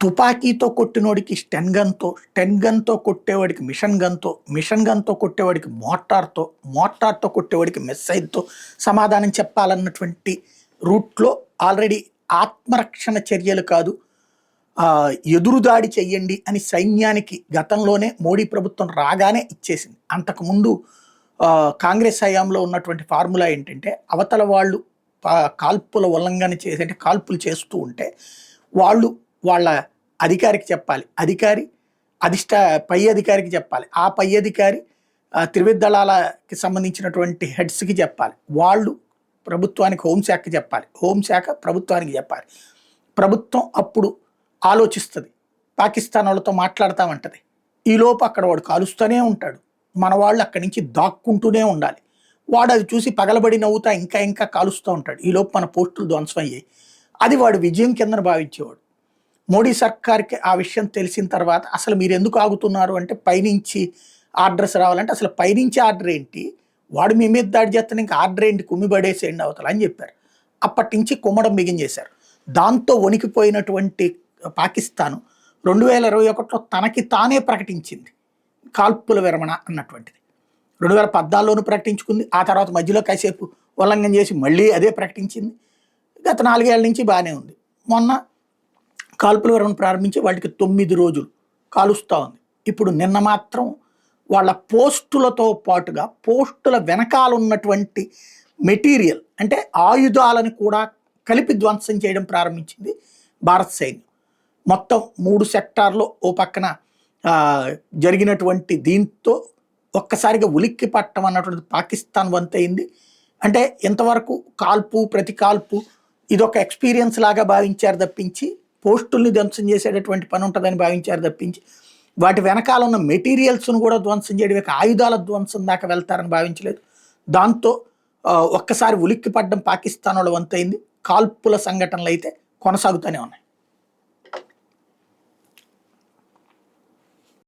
తుపాకీతో కొట్టినోడికి Sten గన్తో కొట్టేవాడికి machine గన్తో కొట్టేవాడికి మోటార్తో కొట్టేవాడికి మిస్సైల్తో సమాధానం చెప్పాలన్నటువంటి రూట్లో ఆల్రెడీ ఆత్మరక్షణ చర్యలు కాదు, ఎదురుదాడి చెయ్యండి అని సైన్యానికి గతంలోనే మోడీ ప్రభుత్వం రాగానే ఇచ్చేసింది. అంతకుముందు కాంగ్రెస్ హయాంలో ఉన్నటువంటి ఫార్ములా ఏంటంటే, అవతల వాళ్ళు కాల్పుల ఉల్లంఘన చేసి అంటే కాల్పులు చేస్తూ ఉంటే వాళ్ళు వాళ్ళ అధికారికి చెప్పాలి, అధికారి పై అధికారికి చెప్పాలి, ఆ పై అధికారి త్రివిధ దళాలకి సంబంధించినటువంటి హెడ్స్కి చెప్పాలి, వాళ్ళు ప్రభుత్వానికి హోంశాఖకి చెప్పాలి, హోంశాఖ ప్రభుత్వానికి చెప్పాలి. ప్రభుత్వం అప్పుడు ఆలోచిస్తుంది, పాకిస్తాన్ వాళ్ళతో మాట్లాడతామంటది. ఈలోపు అక్కడ వాడు కాలుస్తూనే ఉంటాడు, మన వాళ్ళు అక్కడి నుంచి దాక్కుంటూనే ఉండాలి. వాడు అది చూసి పగలబడి నవ్వుతా ఇంకా కాలుస్తూ ఉంటాడు. ఈలోపు మన పోస్టులు ధ్వంసం అయ్యాయి. అది వాడు విజయం కింద భావించేవాడు. మోడీ సర్కార్కి ఆ విషయం తెలిసిన తర్వాత అసలు మీరు ఎందుకు ఆగుతున్నారు అంటే, పైనుంచి ఆర్డర్స్ రావాలంటే అసలు పైనుంచి ఆర్డర్ ఏంటి, వాడు మీ మీద దాడి చేస్తాను, ఇంకా ఆర్డర్ ఏంటి, కుమ్మిబడేసేయండి అవతల అని చెప్పారు. అప్పటి నుంచి కుమ్మడం బిగించేశారు. దాంతో వణికిపోయినటువంటి పాకిస్తాను 2021లో తనకి తానే ప్రకటించింది కాల్పుల విరమణ అన్నటువంటిది. 2014లోనూ ప్రకటించుకుంది, ఆ తర్వాత మధ్యలో కాసేపు ఉల్లంఘన చేసి మళ్ళీ అదే ప్రకటించింది. గత 4 ఏళ్ల నుంచి బాగానే ఉంది. మొన్న కాల్పుల విరమణ ప్రారంభించి వాటికి 9 రోజులు కాలుస్తూ ఉంది. ఇప్పుడు నిన్న మాత్రం వాళ్ళ పోస్టులతో పాటుగా పోస్టుల వెనకాల ఉన్నటువంటి మెటీరియల్ అంటే ఆయుధాలను కూడా కలిపి ధ్వంసం చేయడం ప్రారంభించింది భారత సైన్యం. మొత్తం 3 సెక్టార్లో ఓ పక్కన జరిగినటువంటి దీంతో ఒక్కసారిగా ఉలిక్కి పట్టడం అన్నటువంటిది పాకిస్తాన్ వంతయింది. అంటే ఇంతవరకు ప్రతి కాల్పు ఇదొక ఎక్స్పీరియన్స్ లాగా భావించారు తప్పించి, పోస్టుల్ని ధ్వంసం చేసేటటువంటి పని ఉంటుందని భావించారు తప్పించి, వాటి వెనకాల ఉన్న మెటీరియల్స్ను కూడా ధ్వంసం చేయడం, ఆయుధాల ధ్వంసం దాకా వెళ్తారని భావించలేదు. దాంతో ఒక్కసారి ఉలిక్కి పడ్డం పాకిస్తాన్ వాళ్ళ వంతయింది. కాల్పుల సంఘటనలు అయితే కొనసాగుతూనే ఉన్నాయి.